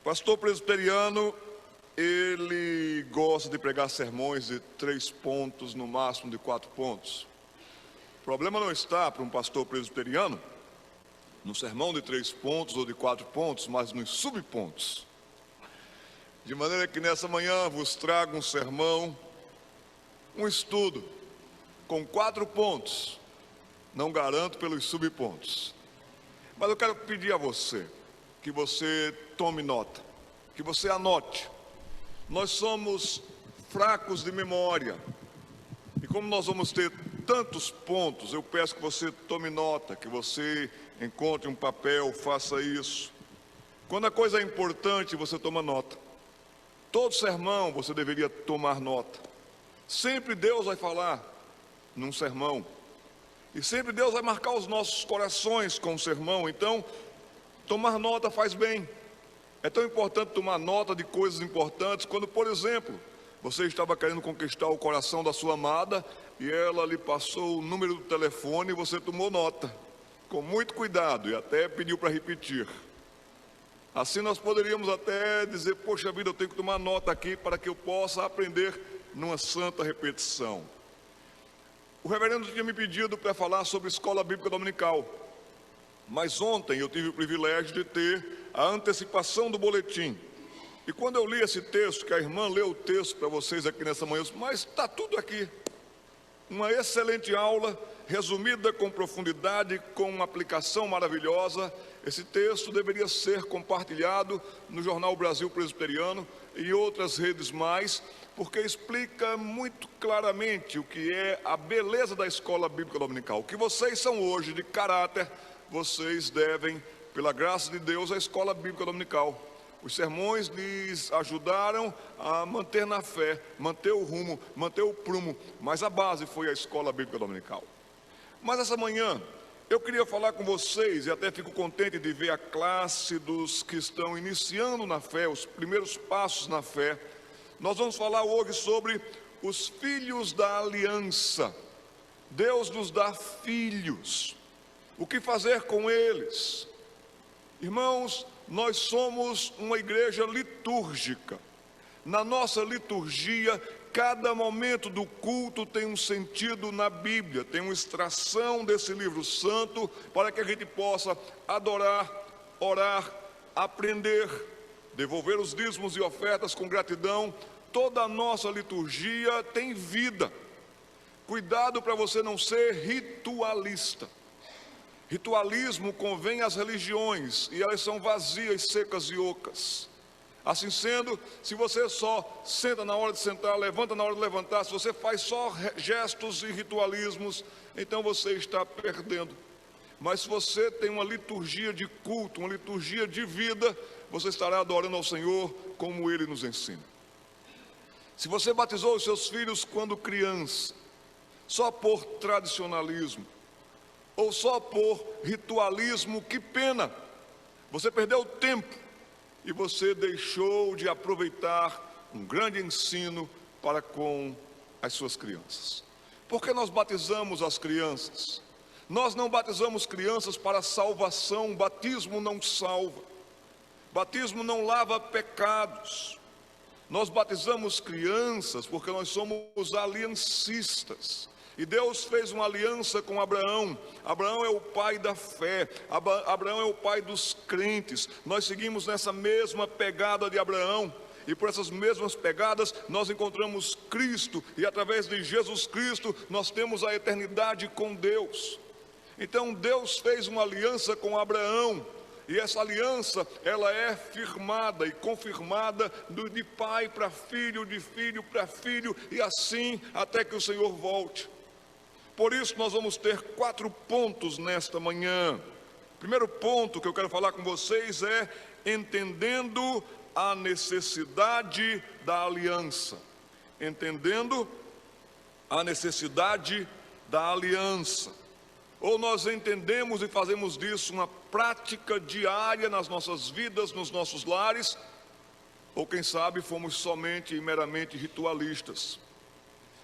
Pastor presbiteriano, ele gosta de pregar sermões de 3 pontos, no máximo de 4 pontos. O problema não está para um pastor presbiteriano no sermão de 3 pontos ou de 4 pontos, mas nos subpontos. De maneira que nessa manhã vos trago um sermão, um estudo com 4 pontos. Não garanto pelos subpontos. Mas eu quero pedir a você que você tome nota, que você anote. Nós somos fracos de memória. E como nós vamos ter tantos pontos, eu peço que você tome nota, que você encontre um papel, faça isso. Quando a coisa é importante, você toma nota. Todo sermão você deveria tomar nota. Sempre Deus vai falar num sermão. E sempre Deus vai marcar os nossos corações com o sermão. Então, tomar nota faz bem. É tão importante tomar nota de coisas importantes quando, por exemplo, você estava querendo conquistar o coração da sua amada e ela lhe passou o número do telefone e você tomou nota, com muito cuidado, e até pediu para repetir. Assim nós poderíamos até dizer, poxa vida, eu tenho que tomar nota aqui para que eu possa aprender numa santa repetição. O reverendo tinha me pedido para falar sobre escola bíblica dominical, mas ontem eu tive o privilégio de ter a antecipação do boletim. E quando eu li esse texto, que a irmã leu o texto para vocês aqui nessa manhã, eu disse, mas está tudo aqui. Uma excelente aula, resumida com profundidade, com uma aplicação maravilhosa. Esse texto deveria ser compartilhado no Jornal Brasil Presbiteriano e em outras redes mais, porque explica muito claramente o que é a beleza da escola bíblica dominical. O que vocês são hoje de caráter, vocês devem, pela graça de Deus, à escola bíblica dominical. Os sermões lhes ajudaram a manter na fé, manter o rumo, manter o prumo, mas a base foi a escola bíblica dominical. Mas essa manhã eu queria falar com vocês, e até fico contente de ver a classe dos que estão iniciando na fé, os primeiros passos na fé. Nós vamos falar hoje sobre os filhos da aliança. Deus nos dá filhos. O que fazer com eles? Irmãos, nós somos uma igreja litúrgica. Na nossa liturgia, cada momento do culto tem um sentido na Bíblia, tem uma extração desse livro santo para que a gente possa adorar, orar, aprender, devolver os dízimos e ofertas com gratidão. Toda a nossa liturgia tem vida. Cuidado para você não ser ritualista. Ritualismo convém às religiões e elas são vazias, secas e ocas. Assim sendo, se você só senta na hora de sentar, levanta na hora de levantar, se você faz só gestos e ritualismos, então você está perdendo. Mas se você tem uma liturgia de culto, uma liturgia de vida, você estará adorando ao Senhor como Ele nos ensina. Se você batizou os seus filhos quando criança, só por tradicionalismo, ou só por ritualismo, que pena, você perdeu tempo e você deixou de aproveitar um grande ensino para com as suas crianças. Por que nós batizamos as crianças? Nós não batizamos crianças para salvação, batismo não salva, batismo não lava pecados. Nós batizamos crianças porque nós somos aliancistas. E Deus fez uma aliança com Abraão. Abraão é o pai da fé, Abraão é o pai dos crentes. Nós seguimos nessa mesma pegada de Abraão. E por essas mesmas pegadas nós encontramos Cristo. E através de Jesus Cristo nós temos a eternidade com Deus. Então Deus fez uma aliança com Abraão. E essa aliança, ela é firmada e confirmada de pai para filho, de filho para filho, e assim até que o Senhor volte. Por isso nós vamos ter 4 pontos nesta manhã. Primeiro ponto que eu quero falar com vocês é entendendo a necessidade da aliança. Entendendo a necessidade da aliança. Ou nós entendemos e fazemos disso uma prática diária nas nossas vidas, nos nossos lares, ou quem sabe fomos somente e meramente ritualistas.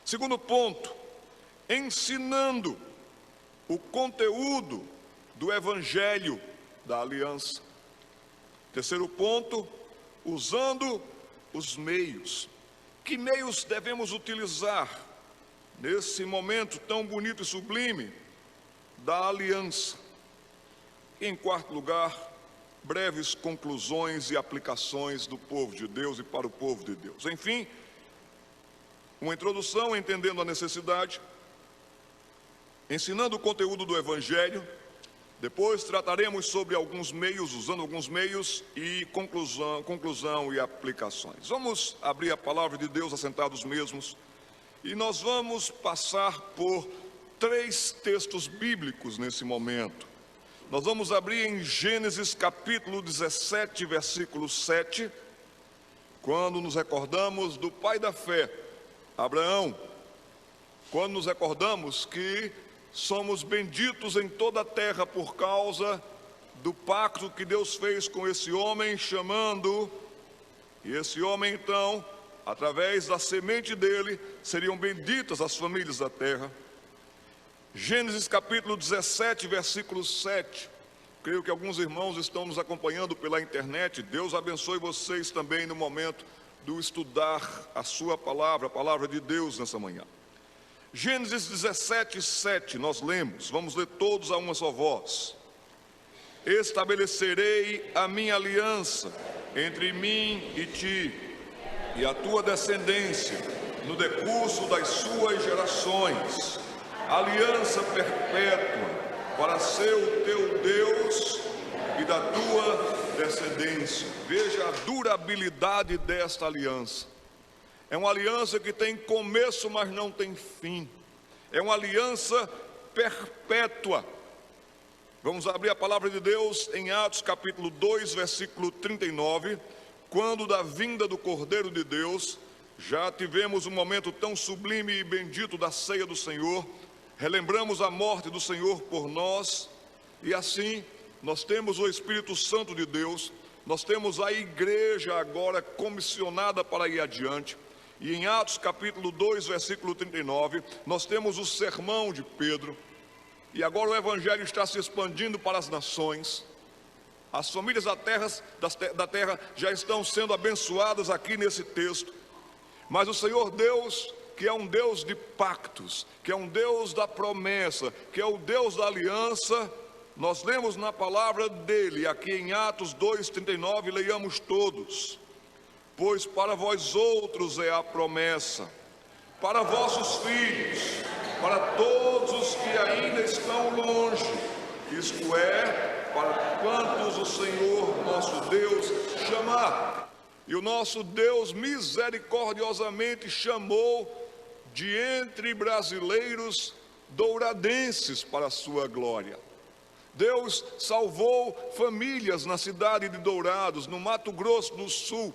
Segundo ponto, ensinando o conteúdo do Evangelho da aliança. Terceiro ponto, usando os meios. Que meios devemos utilizar nesse momento tão bonito e sublime da aliança? E, em quarto lugar, breves conclusões e aplicações do povo de Deus e para o povo de Deus. Enfim, uma introdução entendendo a necessidade, ensinando o conteúdo do Evangelho. Depois trataremos sobre alguns meios, usando alguns meios, e conclusão e aplicações. Vamos abrir a palavra de Deus assentados mesmos, e nós vamos passar por 3 textos bíblicos nesse momento. Nós vamos abrir em Gênesis capítulo 17, versículo 7, quando nos recordamos do pai da fé, Abraão, quando nos recordamos que somos benditos em toda a terra por causa do pacto que Deus fez com esse homem, e esse homem então, através da semente dele, seriam benditas as famílias da terra. Gênesis capítulo 17, versículo 7. Creio que alguns irmãos estão nos acompanhando pela internet. Deus abençoe vocês também no momento do estudar a sua palavra, a palavra de Deus nessa manhã. Gênesis 17, 7, nós lemos, vamos ler todos a uma só voz. Estabelecerei a minha aliança entre mim e ti, e a tua descendência, no decurso das suas gerações, aliança perpétua, para ser o teu Deus e da tua descendência. Veja a durabilidade desta aliança. É uma aliança que tem começo, mas não tem fim. É uma aliança perpétua. Vamos abrir a palavra de Deus em Atos capítulo 2, versículo 39. Quando da vinda do Cordeiro de Deus, já tivemos um momento tão sublime e bendito da ceia do Senhor. Relembramos a morte do Senhor por nós. E assim, nós temos o Espírito Santo de Deus. Nós temos a igreja agora comissionada para ir adiante. E em Atos capítulo 2, versículo 39, nós temos o sermão de Pedro. E agora o Evangelho está se expandindo para as nações. As famílias da terra já estão sendo abençoadas aqui nesse texto. Mas o Senhor Deus, que é um Deus de pactos, que é um Deus da promessa, que é o Deus da aliança, nós lemos na palavra dele, aqui em Atos 2, 39, leiamos todos. Pois para vós outros é a promessa, para vossos filhos, para todos os que ainda estão longe, isto é, para quantos o Senhor nosso Deus chamar. E o nosso Deus misericordiosamente chamou de entre brasileiros douradenses para a sua glória. Deus salvou famílias na cidade de Dourados, no Mato Grosso do Sul.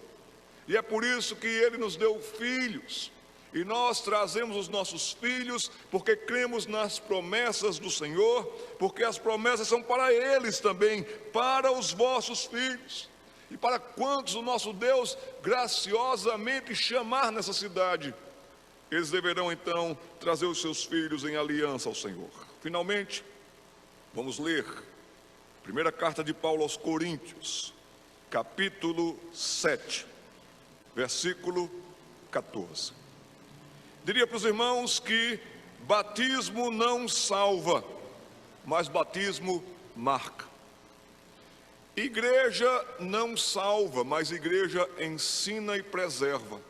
E é por isso que Ele nos deu filhos. E nós trazemos os nossos filhos porque cremos nas promessas do Senhor, porque as promessas são para eles também, para os vossos filhos. E para quantos o nosso Deus graciosamente chamar nessa cidade, eles deverão então trazer os seus filhos em aliança ao Senhor. Finalmente, vamos ler a primeira carta de Paulo aos Coríntios, capítulo 7. Versículo 14. Diria para os irmãos que batismo não salva, mas batismo marca. Igreja não salva, mas igreja ensina e preserva.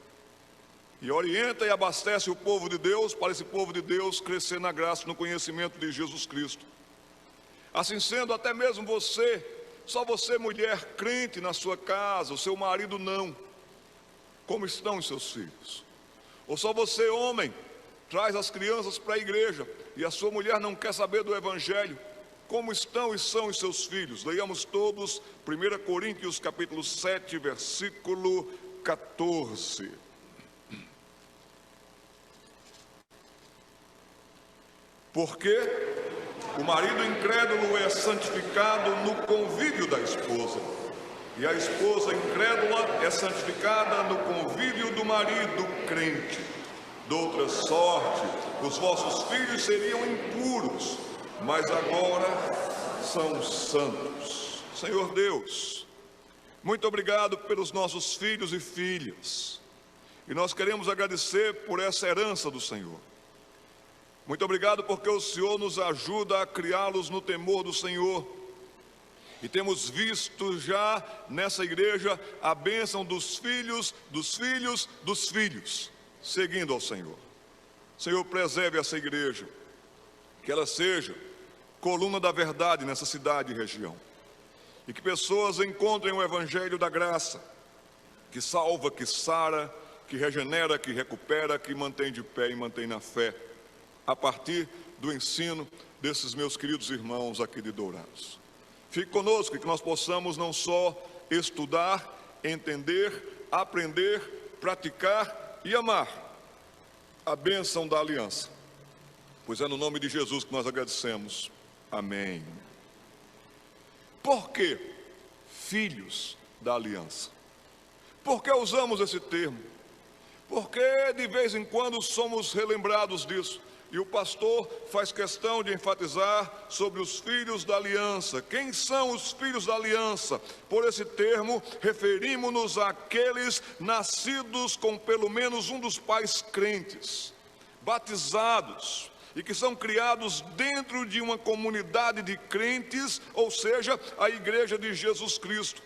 E orienta e abastece o povo de Deus, para esse povo de Deus crescer na graça e no conhecimento de Jesus Cristo. Assim sendo, até mesmo você, só você mulher crente na sua casa, o seu marido não. Como estão os seus filhos? Ou só você, homem, traz as crianças para a igreja e a sua mulher não quer saber do Evangelho? Como estão e são os seus filhos? Leiamos todos 1 Coríntios capítulo 7, versículo 14. Porque o marido incrédulo é santificado no convívio da esposa, e a esposa incrédula é santificada no convívio do marido crente. De outra sorte, os vossos filhos seriam impuros, mas agora são santos. Senhor Deus, Muito obrigado pelos nossos filhos e filhas. E nós queremos agradecer por essa herança do Senhor. Muito obrigado porque o Senhor nos ajuda a criá-los no temor do Senhor. E temos visto já nessa igreja a bênção dos filhos, dos filhos, dos filhos, seguindo ao Senhor. Senhor, preserve essa igreja, que ela seja coluna da verdade nessa cidade e região. E que pessoas encontrem o evangelho da graça, que salva, que sara, que regenera, que recupera, que mantém de pé e mantém na fé, a partir do ensino desses meus queridos irmãos aqui de Dourados. Fique conosco e que nós possamos não só estudar, entender, aprender, praticar e amar a bênção da aliança. Pois é no nome de Jesus que nós agradecemos. Amém. Por que filhos da aliança? Por que usamos esse termo? Porque de vez em quando somos relembrados disso. E o pastor faz questão de enfatizar sobre os filhos da aliança. Quem são os filhos da aliança? Por esse termo, referimos-nos àqueles nascidos com pelo menos um dos pais crentes, batizados, e que são criados dentro de uma comunidade de crentes, ou seja, a igreja de Jesus Cristo.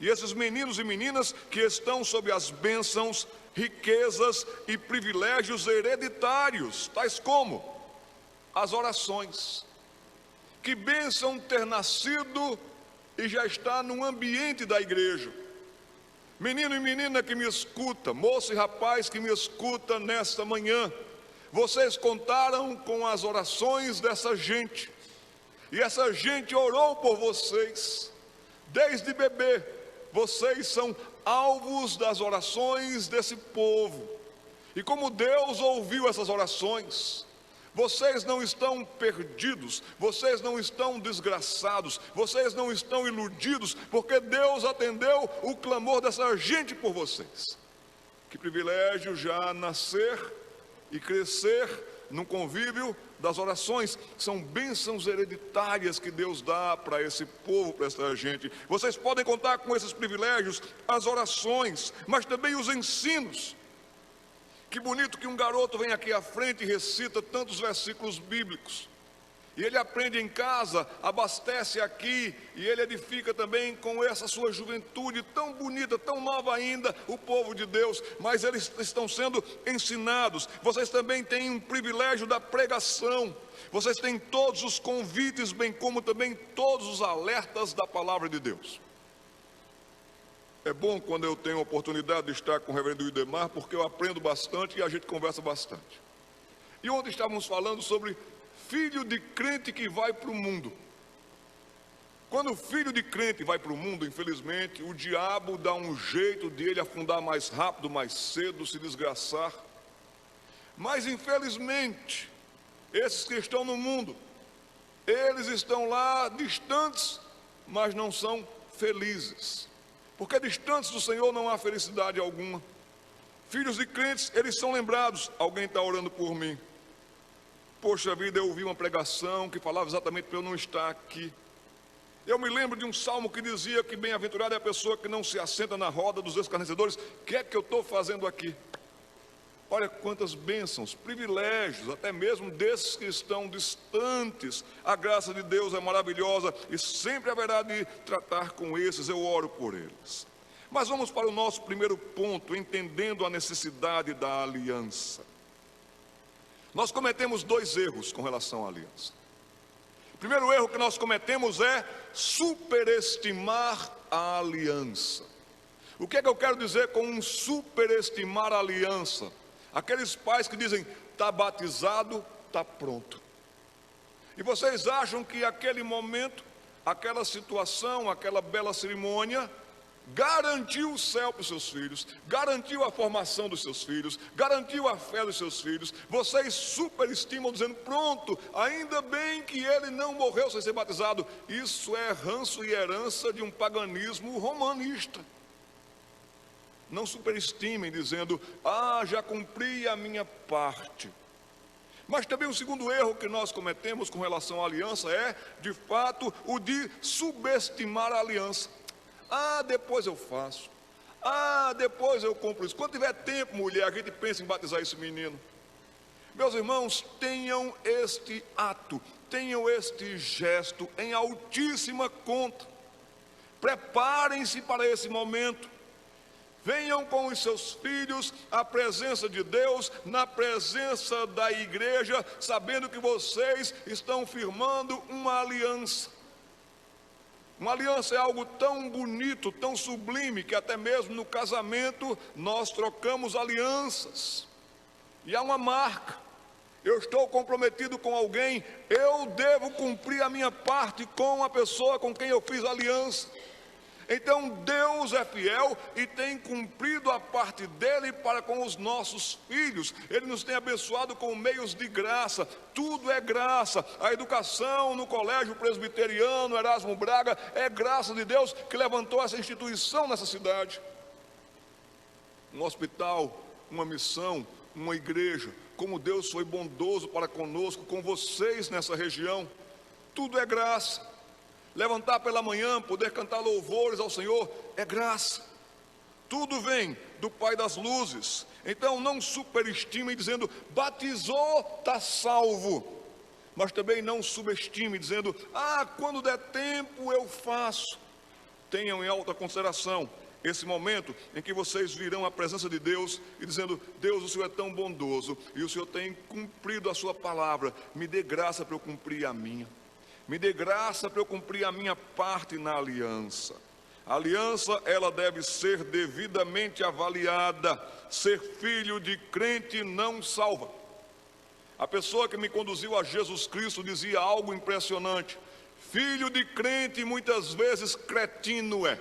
E esses meninos e meninas que estão sob as bênçãos, riquezas e privilégios hereditários, tais como as orações. Que bênção ter nascido e já está no ambiente da igreja. Menino e menina que me escuta, moço e rapaz que me escuta nesta manhã, vocês contaram com as orações dessa gente, e essa gente orou por vocês, desde bebê. Vocês são alvos das orações desse povo. E como Deus ouviu essas orações, vocês não estão perdidos, vocês não estão desgraçados, vocês não estão iludidos, porque Deus atendeu o clamor dessa gente por vocês. Que privilégio já nascer e crescer no convívio das orações. São bênçãos hereditárias que Deus dá para esse povo, para essa gente. Vocês podem contar com esses privilégios, as orações, mas também os ensinos. Que bonito que um garoto vem aqui à frente e recita tantos versículos bíblicos. E ele aprende em casa, abastece aqui, e ele edifica também com essa sua juventude tão bonita, tão nova ainda, o povo de Deus. Mas eles estão sendo ensinados. Vocês também têm um privilégio da pregação. Vocês têm todos os convites, bem como também todos os alertas da palavra de Deus. É bom quando eu tenho a oportunidade de estar com o reverendo Idemar, porque eu aprendo bastante e a gente conversa bastante. E ontem estávamos falando sobre filho de crente que vai para o mundo. Quando o filho de crente vai para o mundo, infelizmente, o diabo dá um jeito de ele afundar mais rápido, mais cedo, se desgraçar. Mas infelizmente, esses que estão no mundo, eles estão lá distantes, mas não são felizes. Porque distantes do Senhor não há felicidade alguma. Filhos de crentes, eles são lembrados. Alguém está orando por mim. Poxa vida, eu ouvi uma pregação que falava exatamente para eu não estar aqui. Eu me lembro de um salmo que dizia que bem-aventurada é a pessoa que não se assenta na roda dos escarnecedores. O que é que eu estou fazendo aqui? Olha quantas bênçãos, privilégios, até mesmo desses que estão distantes. A graça de Deus é maravilhosa e sempre haverá de tratar com esses. Eu oro por eles. Mas vamos para o nosso primeiro ponto, entendendo a necessidade da aliança. Nós cometemos dois erros com relação à aliança. O primeiro erro que nós cometemos é superestimar a aliança. O que é que eu quero dizer com um superestimar a aliança? Aqueles pais que dizem, está batizado, está pronto. E vocês acham que aquele momento, aquela situação, aquela bela cerimônia, garantiu o céu para os seus filhos, garantiu a formação dos seus filhos, garantiu a fé dos seus filhos. Vocês superestimam dizendo, pronto, ainda bem que ele não morreu sem ser batizado. Isso é ranço e herança de um paganismo romanista. Não superestimem dizendo, já cumpri a minha parte. Mas também o segundo erro que nós cometemos com relação à aliança é, de fato, o de subestimar a aliança. Ah, depois eu faço. Ah, depois eu compro isso. Quando tiver tempo, mulher, a gente pensa em batizar esse menino. Meus irmãos, tenham este ato, tenham este gesto em altíssima conta. Preparem-se para esse momento. Venham com os seus filhos à presença de Deus, na presença da igreja, sabendo que vocês estão firmando uma aliança. Uma aliança é algo tão bonito, tão sublime, que até mesmo no casamento nós trocamos alianças. E há uma marca. Eu estou comprometido com alguém, eu devo cumprir a minha parte com a pessoa com quem eu fiz aliança. Então Deus é fiel e tem cumprido a parte dele para com os nossos filhos. Ele nos tem abençoado com meios de graça, tudo é graça. A educação no colégio presbiteriano Erasmo Braga é graça de Deus que levantou essa instituição nessa cidade. Um hospital, uma missão, uma igreja, como Deus foi bondoso para conosco, com vocês nessa região, tudo é graça. Levantar pela manhã, poder cantar louvores ao Senhor, é graça. Tudo vem do Pai das luzes. Então não superestime dizendo, batizou, está salvo. Mas também não subestime dizendo, quando der tempo eu faço. Tenham em alta consideração esse momento em que vocês virão à presença de Deus e dizendo, Deus, o Senhor é tão bondoso e o Senhor tem cumprido a sua palavra, me dê graça para eu cumprir a minha. Me dê graça para eu cumprir a minha parte na aliança. A aliança, ela deve ser devidamente avaliada. Ser filho de crente não salva. A pessoa que me conduziu a Jesus Cristo dizia algo impressionante. Filho de crente muitas vezes cretino é.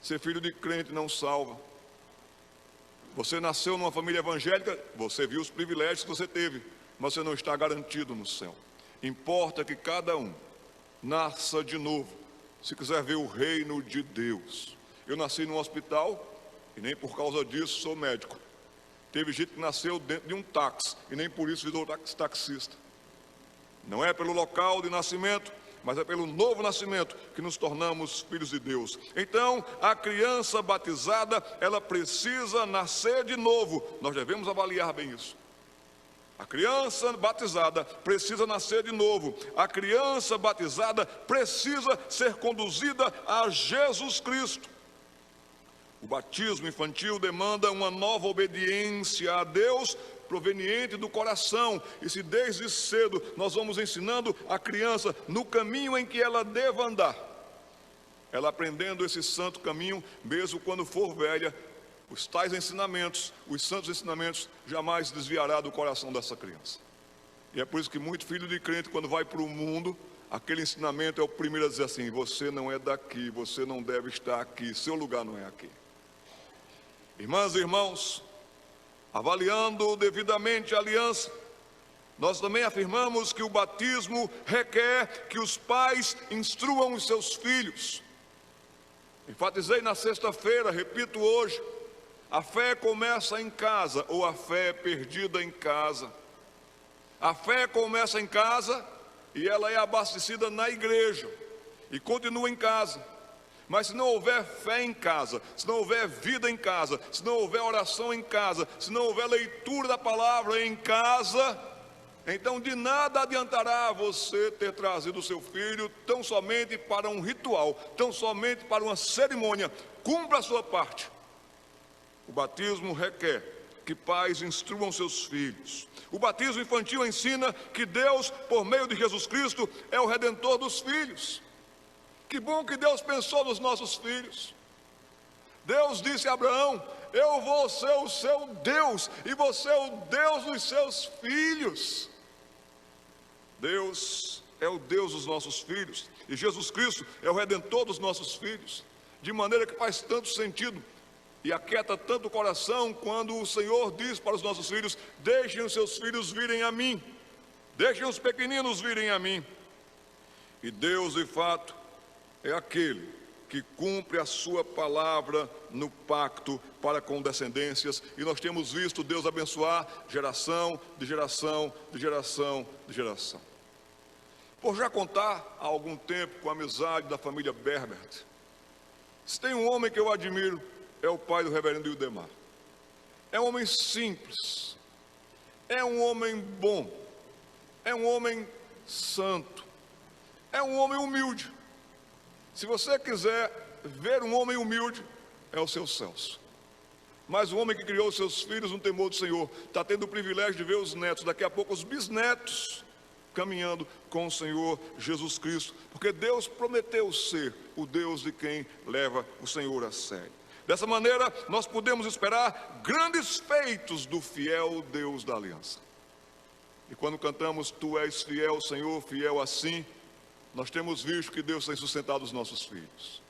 Ser filho de crente não salva. Você nasceu numa família evangélica, você viu os privilégios que você teve, mas você não está garantido no céu. Importa que cada um nasça de novo, se quiser ver o reino de Deus. Eu nasci num hospital e nem por causa disso sou médico. Teve gente que nasceu dentro de um táxi e nem por isso virou taxista. Não é pelo local de nascimento, mas é pelo novo nascimento que nos tornamos filhos de Deus. Então, a criança batizada, ela precisa nascer de novo. Nós devemos avaliar bem isso. A criança batizada precisa nascer de novo. A criança batizada precisa ser conduzida a Jesus Cristo. O batismo infantil demanda uma nova obediência a Deus proveniente do coração. E se desde cedo nós vamos ensinando a criança no caminho em que ela deva andar, ela aprendendo esse santo caminho, mesmo quando for velha, os tais ensinamentos, os santos ensinamentos, jamais desviará do coração dessa criança. E é por isso que muito filho de crente, quando vai para o mundo, aquele ensinamento é o primeiro a dizer assim, você não é daqui, você não deve estar aqui, seu lugar não é aqui. Irmãs e irmãos, avaliando devidamente a aliança, nós também afirmamos que o batismo requer que os pais instruam os seus filhos. Enfatizei na sexta-feira, repito hoje, a fé começa em casa, ou a fé é perdida em casa. A fé começa em casa e ela é abastecida na igreja e continua em casa. Mas se não houver fé em casa, se não houver vida em casa, se não houver oração em casa, se não houver leitura da palavra em casa, então de nada adiantará você ter trazido o seu filho tão somente para um ritual, tão somente para uma cerimônia. Cumpra a sua parte. O batismo requer que pais instruam seus filhos. O batismo infantil ensina que Deus, por meio de Jesus Cristo, é o redentor dos filhos. Que bom que Deus pensou nos nossos filhos. Deus disse a Abraão, eu vou ser o seu Deus, e você é o Deus dos seus filhos. Deus é o Deus dos nossos filhos, e Jesus Cristo é o redentor dos nossos filhos. De maneira que faz tanto sentido e aquieta tanto o coração quando o Senhor diz para os nossos filhos, deixem os seus filhos virem a mim, deixem os pequeninos virem a mim. E Deus, de fato, é aquele que cumpre a sua palavra no pacto para com descendências, e nós temos visto Deus abençoar geração de geração, de geração, de geração. Por já contar há algum tempo com a amizade da família Berbert, Se tem um homem que eu admiro, é o pai do reverendo Ildemar. É um homem simples, é um homem bom, é um homem santo, é um homem humilde. Se você quiser ver um homem humilde, é o seu Celso. Mas o homem que criou seus filhos no temor do Senhor está tendo o privilégio de ver os netos, daqui a pouco os bisnetos, caminhando com o Senhor Jesus Cristo, porque Deus prometeu ser o Deus de quem leva o Senhor a sério. Dessa maneira, nós podemos esperar grandes feitos do fiel Deus da aliança. E quando cantamos, Tu és fiel, Senhor, fiel assim, nós temos visto que Deus tem sustentado os nossos filhos.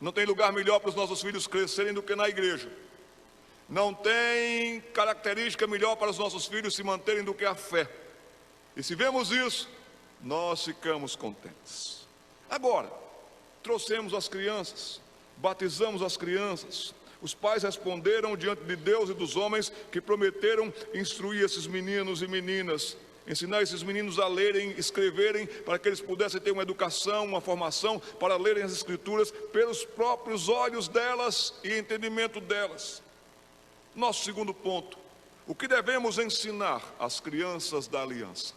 Não tem lugar melhor para os nossos filhos crescerem do que na igreja. Não tem característica melhor para os nossos filhos se manterem do que a fé. E se vemos isso, nós ficamos contentes. Agora, trouxemos as crianças, batizamos as crianças. Os pais responderam diante de Deus e dos homens que prometeram instruir esses meninos e meninas, ensinar esses meninos a lerem, escreverem, para que eles pudessem ter uma educação, uma formação, para lerem as Escrituras pelos próprios olhos delas e entendimento delas. Nosso segundo ponto: o que devemos ensinar às crianças da aliança?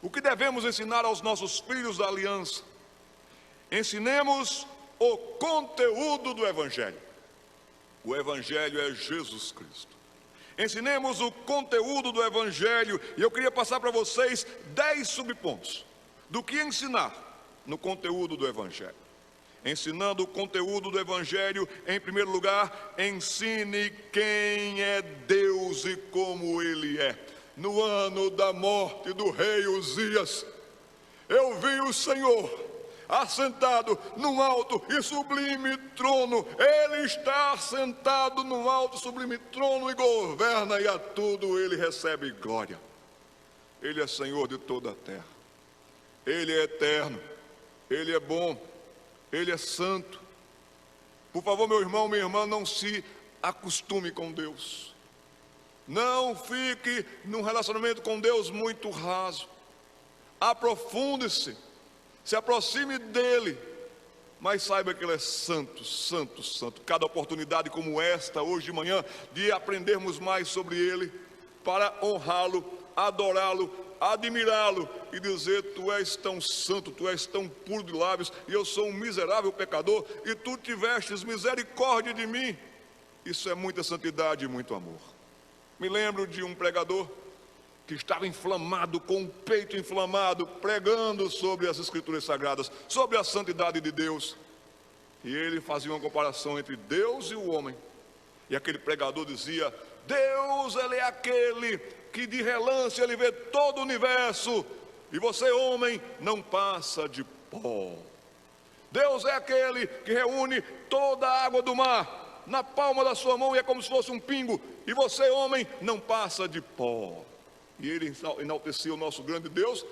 O que devemos ensinar aos nossos filhos da aliança? Ensinemos o conteúdo do Evangelho. O Evangelho é Jesus Cristo. Ensinemos o conteúdo do Evangelho. E eu queria passar para vocês 10 subpontos do que ensinar no conteúdo do Evangelho. Ensinando o conteúdo do Evangelho, em primeiro lugar, ensine quem é Deus e como Ele é. No ano da morte do rei Uzias, eu vi o Senhor assentado num alto e sublime trono. Ele está assentado num alto e sublime trono e governa, e a tudo Ele recebe glória. Ele é Senhor de toda a terra. Ele é eterno, Ele é bom, Ele é santo. Por favor, meu irmão, minha irmã, não se acostume com Deus. Não fique num relacionamento com Deus muito raso. Aprofunde-se, se aproxime dEle, mas saiba que Ele é santo, santo, santo. Cada oportunidade como esta, hoje de manhã, de aprendermos mais sobre Ele, para honrá-lo, adorá-lo, admirá-lo e dizer: Tu és tão santo, Tu és tão puro de lábios, e eu sou um miserável pecador, e Tu tivestes misericórdia de mim. Isso é muita santidade e muito amor. Me lembro de um pregador que estava inflamado, com o peito inflamado, pregando sobre as Escrituras Sagradas, sobre a santidade de Deus. E ele fazia uma comparação entre Deus e o homem. E aquele pregador dizia: Deus, Ele é aquele que de relance Ele vê todo o universo, e você, homem, não passa de pó. Deus é aquele que reúne toda a água do mar na palma da sua mão, e é como se fosse um pingo, e você, homem, não passa de pó. E ele enaltecia o nosso grande Deus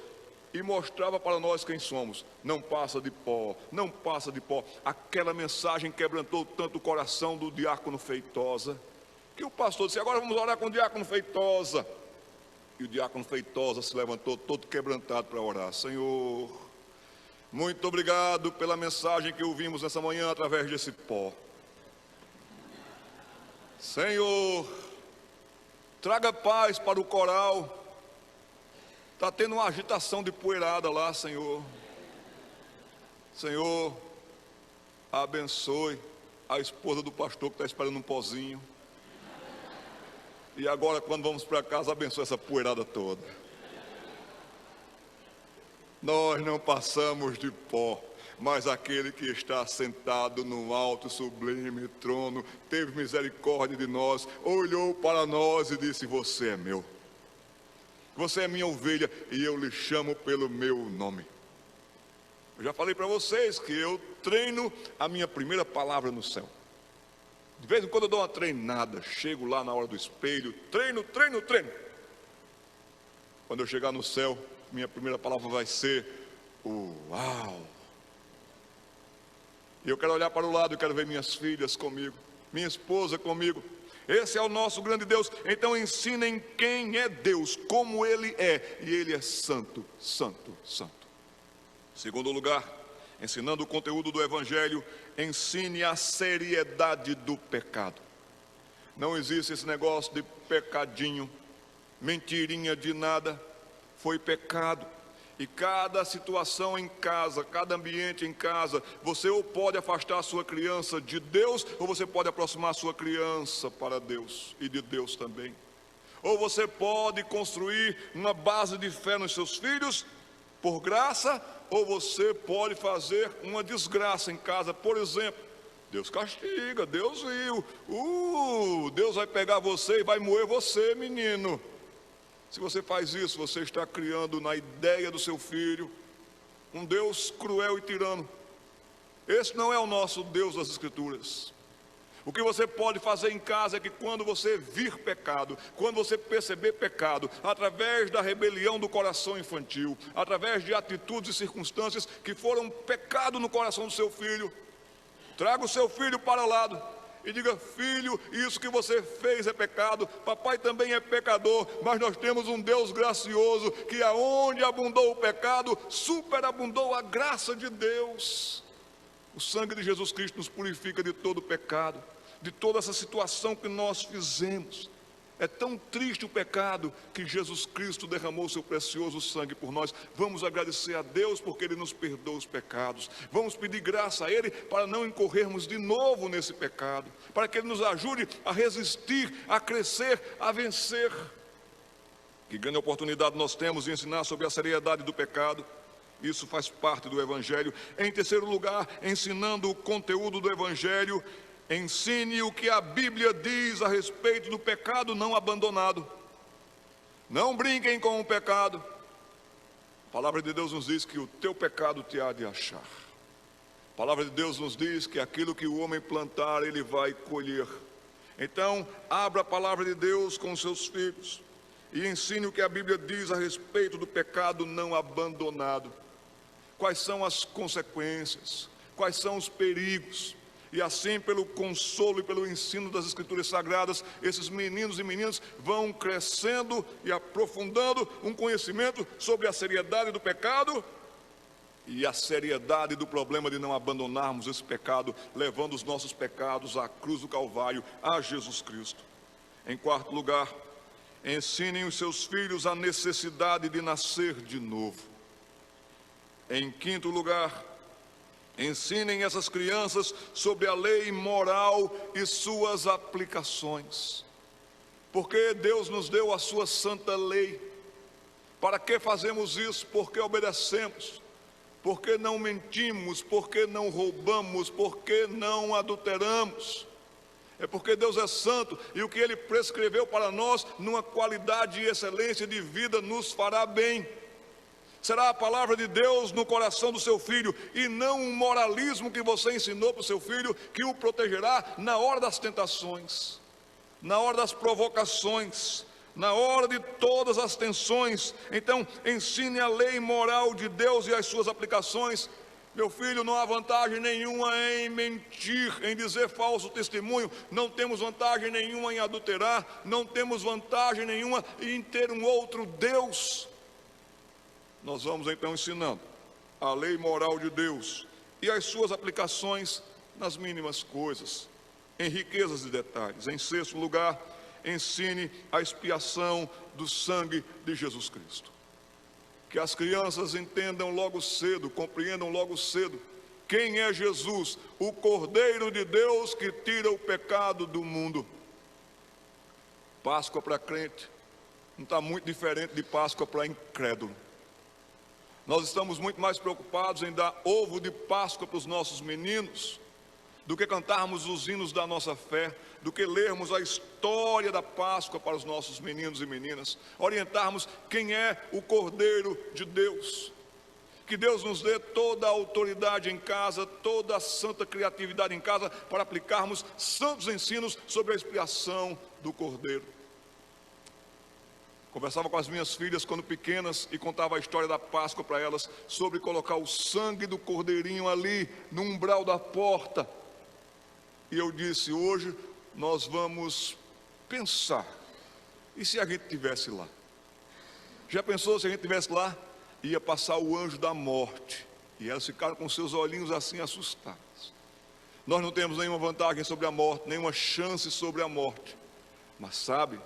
e mostrava para nós quem somos. Não passa de pó, não passa de pó. Aquela mensagem quebrantou tanto o coração do diácono Feitosa, que o pastor disse: agora vamos orar com o diácono Feitosa. E o diácono Feitosa se levantou todo quebrantado para orar: Senhor, muito obrigado pela mensagem que ouvimos nessa manhã através desse pó. Senhor, traga paz para o coral. Está tendo uma agitação de poeirada lá, Senhor. Senhor, abençoe a esposa do pastor que está esperando um pozinho. E agora, quando vamos para casa, abençoe essa poeirada toda. Nós não passamos de pó, mas aquele que está sentado no alto sublime trono teve misericórdia de nós, olhou para nós e disse: você é meu, você é minha ovelha, e eu lhe chamo pelo meu nome. Eu já falei para vocês que eu treino a minha primeira palavra no céu. De vez em quando eu dou uma treinada, chego lá na hora do espelho, treino. Quando eu chegar no céu, minha primeira palavra vai ser: uau! E eu quero olhar para o lado, eu quero ver minhas filhas comigo, minha esposa comigo. Esse é o nosso grande Deus. Então ensinem quem é Deus, como Ele é. E Ele é santo, santo, santo. Segundo lugar, ensinando o conteúdo do Evangelho, ensine a seriedade do pecado. Não existe esse negócio de pecadinho, mentirinha de nada. Foi pecado. E cada situação em casa, cada ambiente em casa, você ou pode afastar a sua criança de Deus, ou você pode aproximar a sua criança para Deus e de Deus também. Ou você pode construir uma base de fé nos seus filhos, por graça, ou você pode fazer uma desgraça em casa. Por exemplo, Deus castiga, Deus viu, Deus vai pegar você e vai moer você, menino. Se você faz isso, você está criando na ideia do seu filho um Deus cruel e tirano. Esse não é o nosso Deus das Escrituras. O que você pode fazer em casa é que quando você vir pecado, quando você perceber pecado, através da rebelião do coração infantil, através de atitudes e circunstâncias que foram pecado no coração do seu filho, traga o seu filho para o lado e diga: filho, isso que você fez é pecado, papai também é pecador, mas nós temos um Deus gracioso, que aonde abundou o pecado, superabundou a graça de Deus. O sangue de Jesus Cristo nos purifica de todo pecado, de toda essa situação que nós fizemos. É tão triste o pecado que Jesus Cristo derramou seu precioso sangue por nós. Vamos agradecer a Deus porque Ele nos perdoa os pecados. Vamos pedir graça a Ele para não incorrermos de novo nesse pecado, para que Ele nos ajude a resistir, a crescer, a vencer. Que grande oportunidade nós temos de ensinar sobre a seriedade do pecado. Isso faz parte do Evangelho. Em terceiro lugar, ensinando o conteúdo do Evangelho, ensine o que a Bíblia diz a respeito do pecado não abandonado. Não brinquem com o pecado. A palavra de Deus nos diz que o teu pecado te há de achar. A palavra de Deus nos diz que aquilo que o homem plantar, ele vai colher. Então, abra a palavra de Deus com seus filhos e ensine o que a Bíblia diz a respeito do pecado não abandonado. Quais são as consequências, quais são os perigos. E assim, pelo consolo e pelo ensino das Escrituras Sagradas, esses meninos e meninas vão crescendo e aprofundando um conhecimento sobre a seriedade do pecado e a seriedade do problema de não abandonarmos esse pecado, levando os nossos pecados à cruz do Calvário, a Jesus Cristo. Em quarto lugar, ensinem os seus filhos a necessidade de nascer de novo. Em quinto lugar, ensinem essas crianças sobre a lei moral e suas aplicações. Porque Deus nos deu a sua santa lei. Para que fazemos isso? Porque obedecemos. Porque não mentimos, porque não roubamos, porque não adulteramos. É porque Deus é santo e o que Ele prescreveu para nós, numa qualidade e excelência de vida, nos fará bem. Será a palavra de Deus no coração do seu filho e não um moralismo que você ensinou para o seu filho, que o protegerá na hora das tentações, na hora das provocações, na hora de todas as tensões. Então, ensine a lei moral de Deus e as suas aplicações. Meu filho, não há vantagem nenhuma em mentir, em dizer falso testemunho. Não temos vantagem nenhuma em adulterar. Não temos vantagem nenhuma em ter um outro Deus. Nós vamos então ensinando a lei moral de Deus e as suas aplicações nas mínimas coisas, em riquezas de detalhes. Em sexto lugar, ensine a expiação do sangue de Jesus Cristo. Que as crianças entendam logo cedo, compreendam logo cedo quem é Jesus, o Cordeiro de Deus que tira o pecado do mundo. Páscoa para crente não está muito diferente de Páscoa para incrédulo. Nós estamos muito mais preocupados em dar ovo de Páscoa para os nossos meninos do que cantarmos os hinos da nossa fé, do que lermos a história da Páscoa para os nossos meninos e meninas, orientarmos quem é o Cordeiro de Deus. Que Deus nos dê toda a autoridade em casa, toda a santa criatividade em casa, para aplicarmos santos ensinos sobre a expiação do Cordeiro. Conversava com as minhas filhas quando pequenas e contava a história da Páscoa para elas, sobre colocar o sangue do cordeirinho ali no umbral da porta. E eu disse: hoje nós vamos pensar, e se a gente estivesse lá? Já pensou se a gente estivesse lá? Ia passar o anjo da morte, E elas ficaram com seus olhinhos assim assustadas. Nós não temos nenhuma vantagem sobre a morte, nenhuma chance sobre a morte. Mas sabe,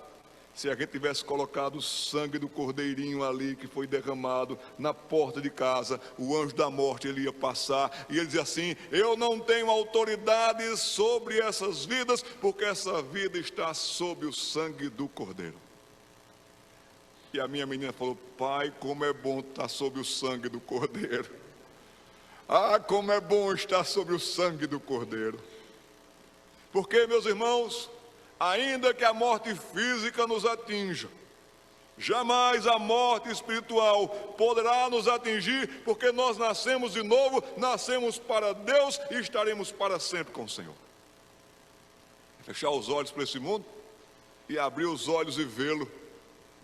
se a gente tivesse colocado o sangue do cordeirinho ali que foi derramado na porta de casa, o anjo da morte ele ia passar e ele dizia assim: eu não tenho autoridade sobre essas vidas, porque essa vida está sob o sangue do cordeiro. E a minha menina falou: pai, como é bom estar sob o sangue do cordeiro. Ah, como é bom estar sob o sangue do cordeiro. Porque, meus irmãos, ainda que a morte física nos atinja, jamais a morte espiritual poderá nos atingir, porque nós nascemos de novo, nascemos para Deus e estaremos para sempre com o Senhor. Fechar os olhos para esse mundo e abrir os olhos e vê-lo,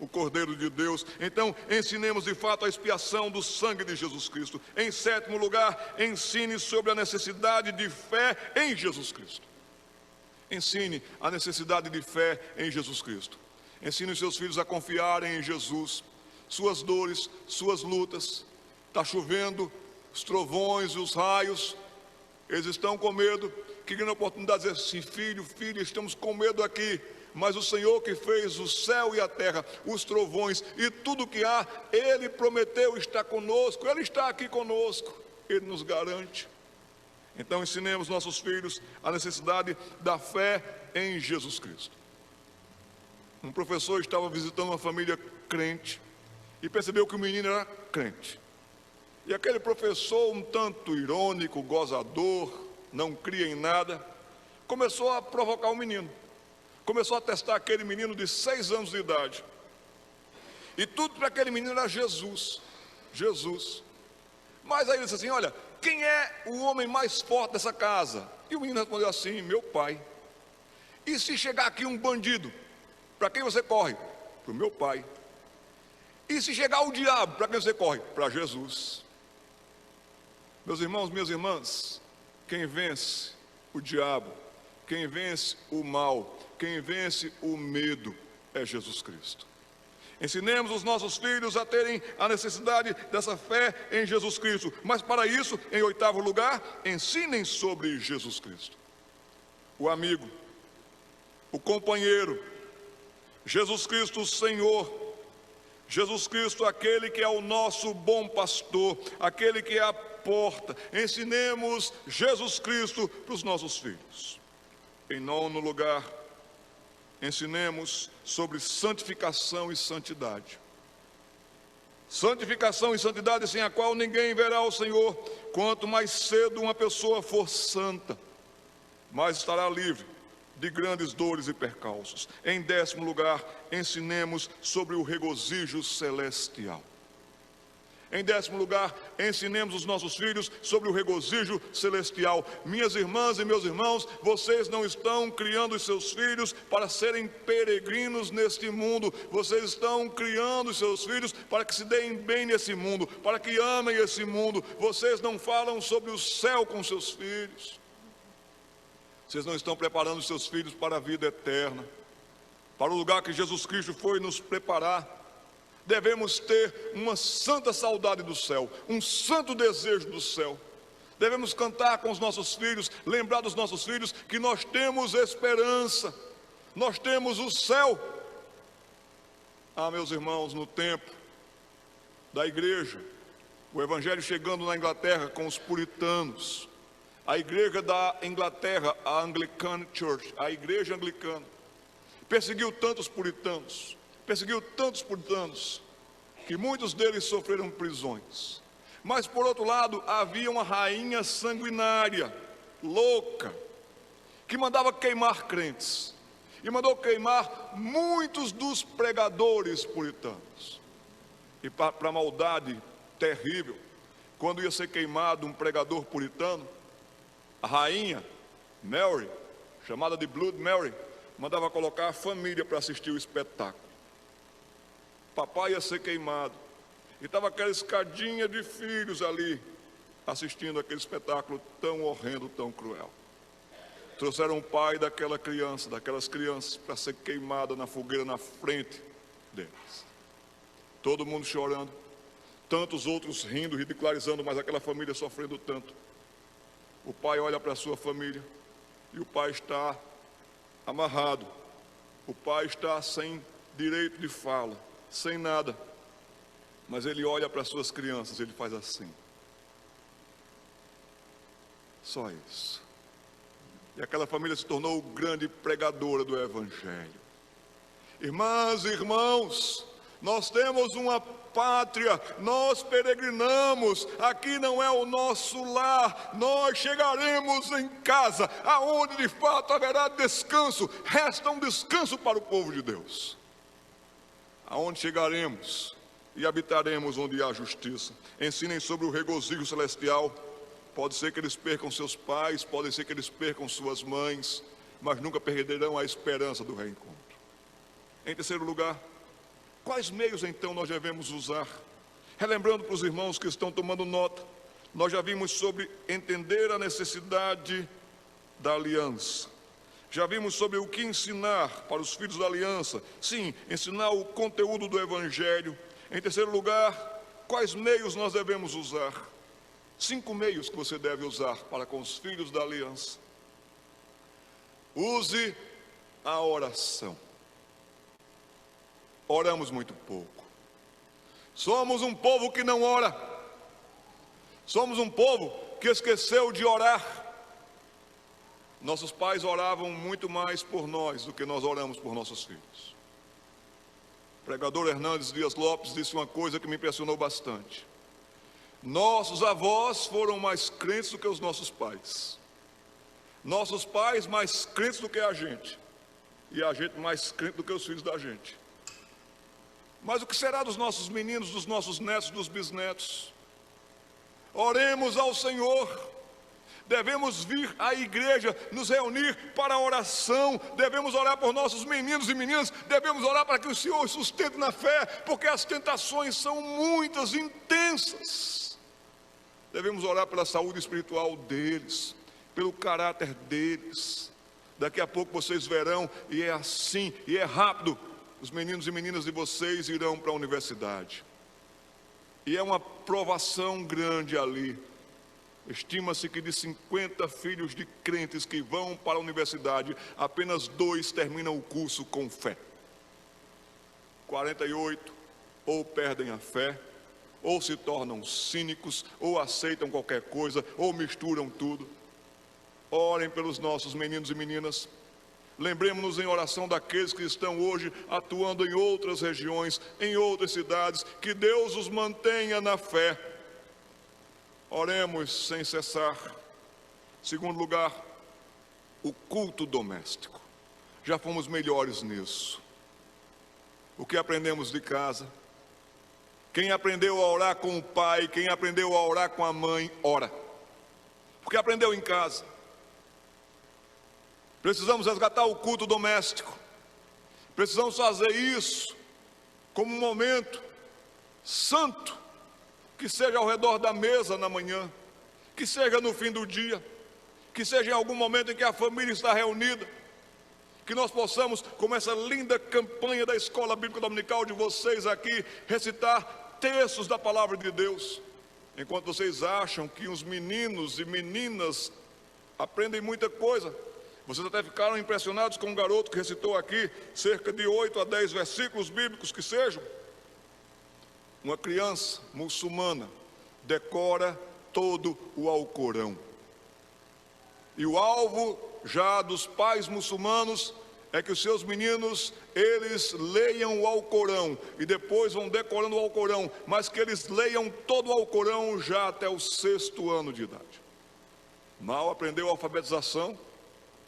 o Cordeiro de Deus. Então, ensinemos de fato a expiação do sangue de Jesus Cristo. Em sétimo lugar, ensine sobre a necessidade de fé em Jesus Cristo. Ensine a necessidade de fé em Jesus Cristo. Ensine os seus filhos a confiarem em Jesus. Suas dores, suas lutas. Está chovendo, os trovões e os raios. Eles estão com medo. Que grande oportunidade de dizer assim: filho, filha, estamos com medo aqui. Mas o Senhor que fez o céu e a terra, os trovões e tudo que há, Ele prometeu estar conosco. Ele está aqui conosco. Ele nos garante. Então ensinemos nossos filhos a necessidade da fé em Jesus Cristo. Um professor estava visitando uma família crente e percebeu que o menino era crente. E aquele professor, um tanto irônico, gozador, não cria em nada, começou a provocar o menino. Começou a testar aquele menino de 6 anos de idade. E tudo para aquele menino era Jesus. Jesus. Mas aí ele disse assim: olha, quem é o homem mais forte dessa casa? E o menino respondeu assim: meu pai. E se chegar aqui um bandido, para quem você corre? Para o meu pai. E se chegar o diabo, para quem você corre? Para Jesus. Meus irmãos, minhas irmãs, quem vence o diabo, quem vence o mal, quem vence o medo é Jesus Cristo. Ensinemos os nossos filhos a terem a necessidade dessa fé em Jesus Cristo. Mas para isso, em 8º lugar, ensinem sobre Jesus Cristo. O amigo, o companheiro, Jesus Cristo o Senhor, Jesus Cristo aquele que é o nosso bom pastor, aquele que é a porta. Ensinemos Jesus Cristo para os nossos filhos. Em 9º lugar, ensinemos sobre santificação e santidade. Santificação e santidade sem a qual ninguém verá o Senhor. Quanto mais cedo uma pessoa for santa, mais estará livre de grandes dores e percalços. Em 10º lugar, ensinemos sobre o regozijo celestial. Em 10º lugar, ensinemos os nossos filhos sobre o regozijo celestial. Minhas irmãs e meus irmãos, vocês não estão criando os seus filhos para serem peregrinos neste mundo. Vocês estão criando os seus filhos para que se deem bem nesse mundo, para que amem esse mundo. Vocês não falam sobre o céu com seus filhos. Vocês não estão preparando os seus filhos para a vida eterna, para o lugar que Jesus Cristo foi nos preparar. Devemos ter uma santa saudade do céu, um santo desejo do céu. Devemos cantar com os nossos filhos, lembrar dos nossos filhos que nós temos esperança, nós temos o céu. Ah, meus irmãos, no tempo da igreja, o evangelho chegando na Inglaterra com os puritanos, a igreja da Inglaterra, a Anglican Church, a igreja anglicana, perseguiu tantos puritanos, que muitos deles sofreram prisões. Mas por outro lado, havia uma rainha sanguinária, louca, que mandava queimar crentes, e mandou queimar muitos dos pregadores puritanos. E para a maldade terrível, quando ia ser queimado um pregador puritano, a rainha Mary, chamada de Blood Mary, mandava colocar a família para assistir o espetáculo. Papai ia ser queimado, e estava aquela escadinha de filhos ali, assistindo aquele espetáculo tão horrendo, tão cruel. Trouxeram o pai daquela criança, daquelas crianças, para ser queimada na fogueira na frente deles. Todo mundo chorando, tantos outros rindo, ridicularizando, mas aquela família sofrendo tanto. O pai olha para a sua família e o pai está amarrado. O pai está sem direito de fala, sem nada. Mas ele olha para as suas crianças, ele faz assim. Só isso. E aquela família se tornou grande pregadora do Evangelho. Irmãs e irmãos, nós temos uma pátria, nós peregrinamos, aqui não é o nosso lar, nós chegaremos em casa, aonde de fato haverá descanso, resta um descanso para o povo de Deus. Aonde chegaremos e habitaremos onde há justiça. Ensinem sobre o regozijo celestial. Pode ser que eles percam seus pais, pode ser que eles percam suas mães, mas nunca perderão a esperança do reencontro. Em terceiro lugar, quais meios então nós devemos usar? Relembrando para os irmãos que estão tomando nota, nós já vimos sobre entender a necessidade da aliança. Já vimos sobre o que ensinar para os filhos da aliança. Sim, ensinar o conteúdo do Evangelho. Em terceiro lugar, quais meios nós devemos usar? 5 meios que você deve usar para com os filhos da aliança. Use a oração. Oramos muito pouco. Somos um povo que não ora. Somos um povo que esqueceu de orar. Nossos pais oravam muito mais por nós do que nós oramos por nossos filhos. O pregador Hernandes Dias Lopes disse uma coisa que me impressionou bastante. Nossos avós foram mais crentes do que os nossos pais. Nossos pais mais crentes do que a gente. E a gente mais crente do que os filhos da gente. Mas o que será dos nossos meninos, dos nossos netos, dos bisnetos? Oremos ao Senhor. Devemos vir à igreja, nos reunir para a oração. Devemos orar por nossos meninos e meninas. Devemos orar para que o Senhor os sustente na fé, porque as tentações são muitas, intensas. Devemos orar pela saúde espiritual deles, pelo caráter deles. Daqui a pouco vocês verão, e é assim, e é rápido, os meninos e meninas de vocês irão para a universidade. E é uma provação grande ali. Estima-se que de 50 filhos de crentes que vão para a universidade, apenas 2 terminam o curso com fé. 48 ou perdem a fé, ou se tornam cínicos, ou aceitam qualquer coisa, ou misturam tudo. Orem pelos nossos meninos e meninas. Lembremos-nos em oração daqueles que estão hoje atuando em outras regiões, em outras cidades, que Deus os mantenha na fé. Oremos sem cessar. Segundo lugar, o culto doméstico. Já fomos melhores nisso. O que aprendemos de casa? Quem aprendeu a orar com o pai, quem aprendeu a orar com a mãe, ora. Porque aprendeu em casa. Precisamos resgatar o culto doméstico. Precisamos fazer isso como um momento santo, que seja ao redor da mesa na manhã, que seja no fim do dia, que seja em algum momento em que a família está reunida, que nós possamos, como essa linda campanha da Escola Bíblica Dominical de vocês aqui, recitar textos da Palavra de Deus. Enquanto vocês acham que os meninos e meninas aprendem muita coisa, vocês até ficaram impressionados com um garoto que recitou aqui cerca de 8 a 10 versículos bíblicos que sejam. Uma criança muçulmana decora todo o Alcorão. E o alvo já dos pais muçulmanos é que os seus meninos, eles leiam o Alcorão e depois vão decorando o Alcorão, mas que eles leiam todo o Alcorão já até o 6º ano de idade. Mal aprendeu a alfabetização,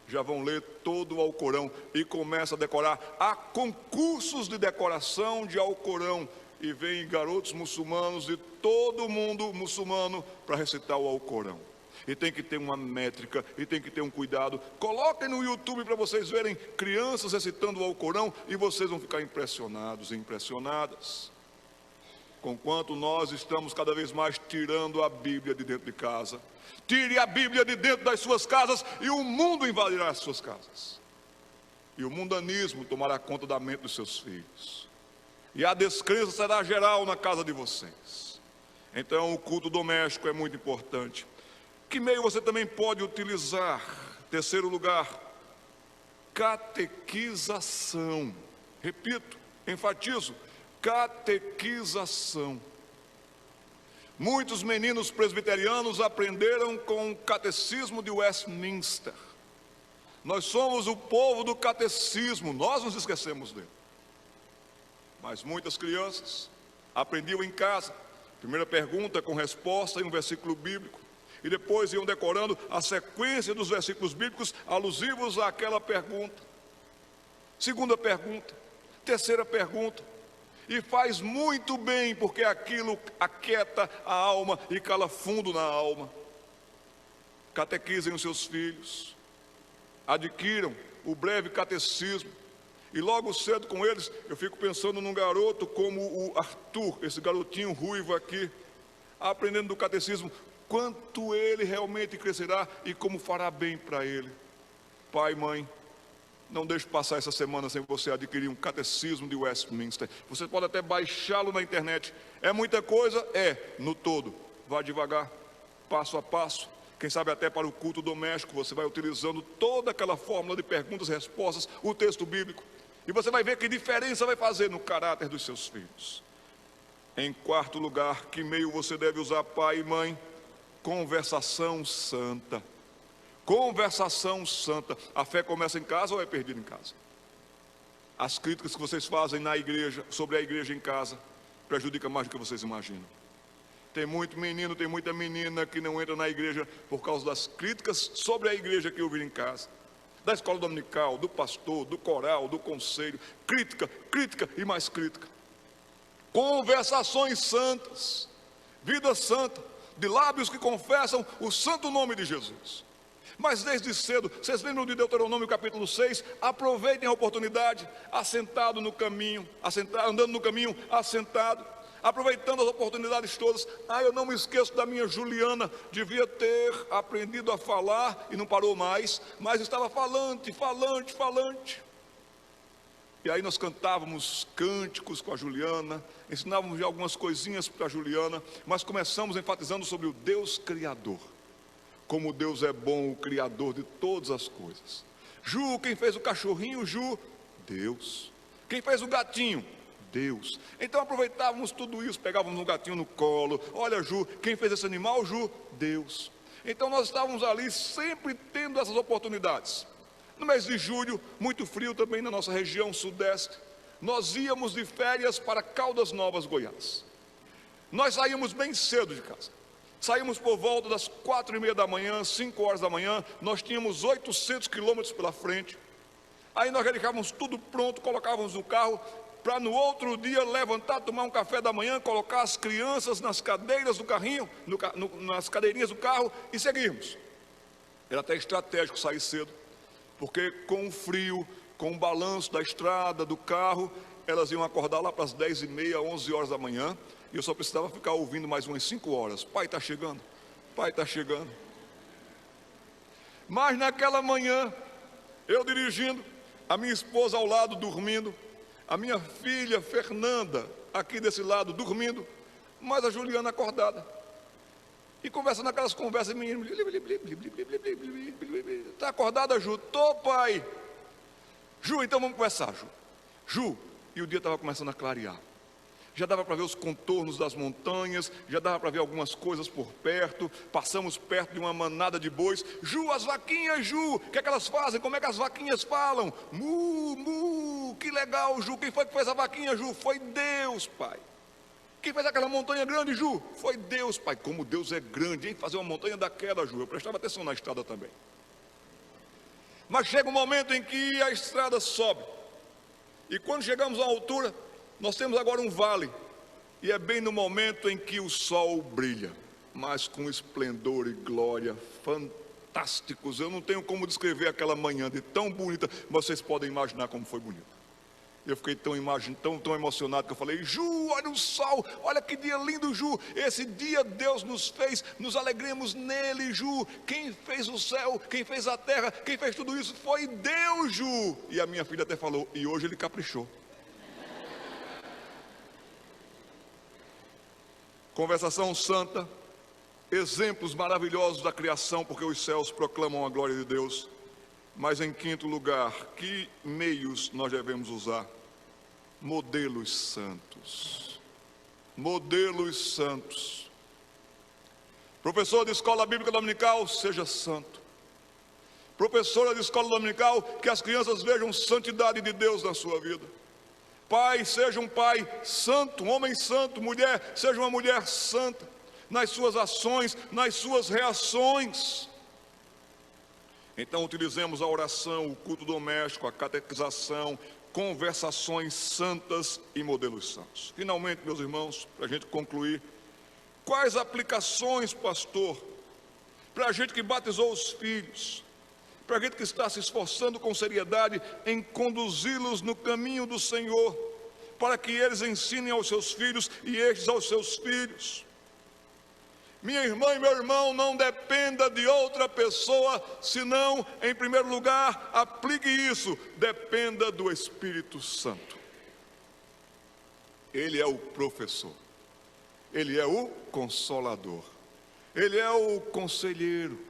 já vão ler todo o Alcorão e começa a decorar. Há concursos de decoração de Alcorão e vem garotos muçulmanos de todo mundo muçulmano para recitar o Alcorão. E tem que ter uma métrica, e tem que ter um cuidado. Coloquem no YouTube para vocês verem crianças recitando o Alcorão e vocês vão ficar impressionados e impressionadas. Conquanto nós estamos cada vez mais tirando a Bíblia de dentro de casa. Tire a Bíblia de dentro das suas casas e o mundo invadirá as suas casas. E o mundanismo tomará conta da mente dos seus filhos. E a descrença será geral na casa de vocês. Então o culto doméstico é muito importante. Que meio você também pode utilizar? Terceiro lugar, catequização. Repito, enfatizo, catequização. Muitos meninos presbiterianos aprenderam com o catecismo de Westminster. Nós somos o povo do catecismo, nós nos esquecemos dele. Mas muitas crianças aprendiam em casa, primeira pergunta com resposta em um versículo bíblico, e depois iam decorando a sequência dos versículos bíblicos alusivos àquela pergunta. Segunda pergunta, terceira pergunta, e faz muito bem, porque aquilo aquieta a alma e cala fundo na alma. Catequizem os seus filhos, adquiram o breve catecismo, e logo cedo com eles, eu fico pensando num garoto como o Arthur, esse garotinho ruivo aqui, aprendendo do catecismo, quanto ele realmente crescerá e como fará bem para ele. Pai, mãe, não deixe passar essa semana sem você adquirir um catecismo de Westminster. Você pode até baixá-lo na internet. É muita coisa? É, no todo. Vá devagar, passo a passo. Quem sabe até para o culto doméstico você vai utilizando toda aquela fórmula de perguntas e respostas, o texto bíblico. E você vai ver que diferença vai fazer no caráter dos seus filhos. Em quarto lugar, que meio você deve usar, pai e mãe? Conversação santa. Conversação santa. A fé começa em casa ou é perdida em casa? As críticas que vocês fazem na igreja, sobre a igreja em casa, prejudicam mais do que vocês imaginam. Tem muito menino, tem muita menina que não entra na igreja por causa das críticas sobre a igreja que ouviram em casa. Da escola dominical, do pastor, do coral, do conselho. Crítica, crítica e mais crítica. Conversações santas. Vida santa, de lábios que confessam o santo nome de Jesus. Mas desde cedo, vocês lembram de Deuteronômio capítulo 6? Aproveitem a oportunidade, assentado no caminho, andando no caminho, assentado, aproveitando as oportunidades todas. Eu não me esqueço da minha Juliana, devia ter aprendido a falar e não parou mais, mas estava falante. E aí nós cantávamos cânticos com a Juliana, ensinávamos já algumas coisinhas para a Juliana, mas começamos enfatizando sobre o Deus Criador. Como Deus é bom, o Criador de todas as coisas. Ju, quem fez o cachorrinho? Ju, Deus. Quem fez o gatinho? Deus. Então aproveitávamos tudo isso, pegávamos um gatinho no colo. Olha, Ju, quem fez esse animal? Ju, Deus. Então nós estávamos ali sempre tendo essas oportunidades. No mês de julho, muito frio também na nossa região sudeste, nós íamos de férias para Caldas Novas, Goiás. Nós saímos bem cedo de casa. Saímos por volta das 4:30 da manhã, 5 horas da manhã. Nós tínhamos 800 quilômetros pela frente. Aí nós já deixávamos tudo pronto, colocávamos no carro, para no outro dia levantar, tomar um café da manhã, colocar as crianças nas cadeiras do carrinho, nas cadeirinhas do carro e seguirmos. Era até estratégico sair cedo, porque com o frio, com o balanço da estrada, do carro, elas iam acordar lá para as 10:30, 11 horas da manhã. E eu só precisava ficar ouvindo mais umas 5 horas. Pai está chegando, pai está chegando. Mas naquela manhã, eu dirigindo, a minha esposa ao lado dormindo, a minha filha Fernanda aqui desse lado dormindo, mas a Juliana acordada. E conversando aquelas conversas, menino, está acordada, Ju? Tô, pai. Ju, então vamos conversar, Ju. Ju, e o dia estava começando a clarear. Já dava para ver os contornos das montanhas, já dava para ver algumas coisas por perto. Passamos perto de uma manada de bois. Ju, as vaquinhas, Ju, o que é que elas fazem? Como é que as vaquinhas falam? Mu, mu, que legal, Ju. Quem foi que fez a vaquinha, Ju? Foi Deus, pai. Quem fez aquela montanha grande, Ju? Foi Deus, pai. Como Deus é grande, hein? Fazer uma montanha daquela, Ju. Eu prestava atenção na estrada também. Mas chega um momento em que a estrada sobe. E quando chegamos à altura, nós temos agora um vale, e é bem no momento em que o sol brilha, mas com esplendor e glória fantásticos. Eu não tenho como descrever aquela manhã de tão bonita, mas vocês podem imaginar como foi bonita. Eu fiquei tão emocionado que eu falei: Ju, olha o sol, olha que dia lindo, Ju. Esse dia Deus nos fez, nos alegremos nele, Ju. Quem fez o céu, quem fez a terra, quem fez tudo isso foi Deus, Ju. E a minha filha até falou: e hoje ele caprichou. conversação santa, exemplos maravilhosos da criação, porque os céus proclamam a glória de Deus. Mas em quinto lugar, que meios nós devemos usar? Modelos santos. Modelos santos. Professor de escola bíblica dominical, seja santo. Professora de escola dominical, que as crianças vejam santidade de Deus na sua vida. Pai, seja um pai santo, um homem santo. Mulher, seja uma mulher santa, nas suas ações, nas suas reações. Então utilizemos a oração, o culto doméstico, a catequização, conversações santas e modelos santos. Finalmente, meus irmãos, para a gente concluir, quais aplicações, pastor, para a gente que batizou os filhos, para a gente que está se esforçando com seriedade em conduzi-los no caminho do Senhor, para que eles ensinem aos seus filhos e estes aos seus filhos? Minha irmã e meu irmão, não dependa de outra pessoa, senão, em primeiro lugar, aplique isso, dependa do Espírito Santo. Ele é o professor, ele é o consolador, ele é o conselheiro.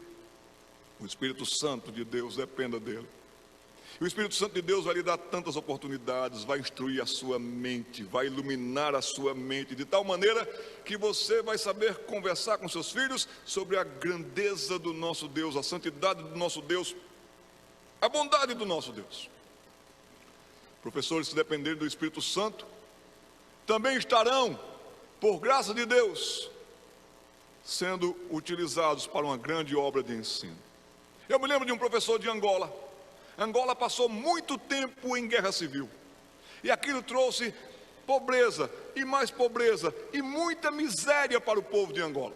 O Espírito Santo de Deus, dependa dele. E o Espírito Santo de Deus vai lhe dar tantas oportunidades, vai instruir a sua mente, vai iluminar a sua mente, de tal maneira que você vai saber conversar com seus filhos sobre a grandeza do nosso Deus, a santidade do nosso Deus, a bondade do nosso Deus. Professores, se dependerem do Espírito Santo, também estarão, por graça de Deus, sendo utilizados para uma grande obra de ensino. Eu me lembro de um professor de Angola. Angola passou muito tempo em guerra civil, e aquilo trouxe pobreza, e mais pobreza, e muita miséria para o povo de Angola.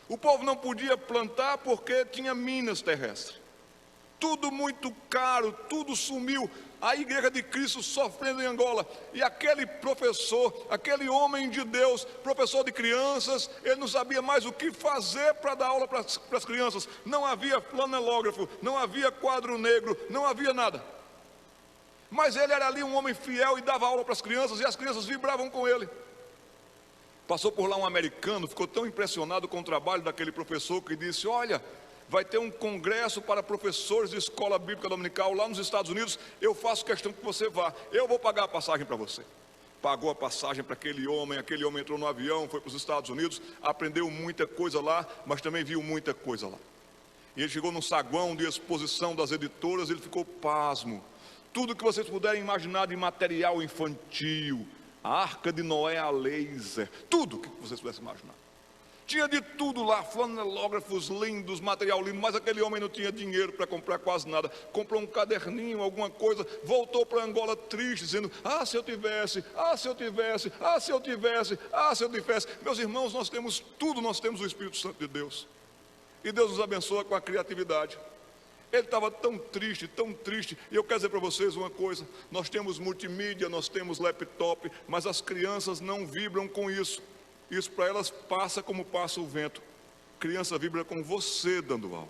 O povo não podia plantar porque tinha minas terrestres, tudo muito caro, tudo sumiu. A igreja de Cristo sofrendo em Angola, e aquele professor, aquele homem de Deus, professor de crianças, ele não sabia mais o que fazer para dar aula para as crianças. Não havia flanelógrafo, não havia quadro negro, não havia nada. Mas ele era ali um homem fiel e dava aula para as crianças, e as crianças vibravam com ele. Passou por lá um americano, ficou tão impressionado com o trabalho daquele professor que disse: olha, vai ter um congresso para professores de escola bíblica dominical lá nos Estados Unidos, eu faço questão que você vá, eu vou pagar a passagem para você. Pagou a passagem para aquele homem entrou no avião, foi para os Estados Unidos, aprendeu muita coisa lá, mas também viu muita coisa lá. E ele chegou num saguão de exposição das editoras, ele ficou pasmo. Tudo que vocês puderem imaginar de material infantil, a Arca de Noé a laser, tudo que vocês pudessem imaginar. Tinha de tudo lá, flanelógrafos lindos, material lindo, mas aquele homem não tinha dinheiro para comprar quase nada. Comprou um caderninho, alguma coisa, voltou para Angola triste, dizendo: ah, se eu tivesse, ah, se eu tivesse, ah, se eu tivesse, ah, se eu tivesse. Meus irmãos, nós temos tudo, nós temos o Espírito Santo de Deus. E Deus nos abençoa com a criatividade. Ele estava tão triste, e eu quero dizer para vocês uma coisa: nós temos multimídia, nós temos laptop, mas as crianças não vibram com isso. Isso para elas passa como passa o vento. Criança vibra com você dando aula.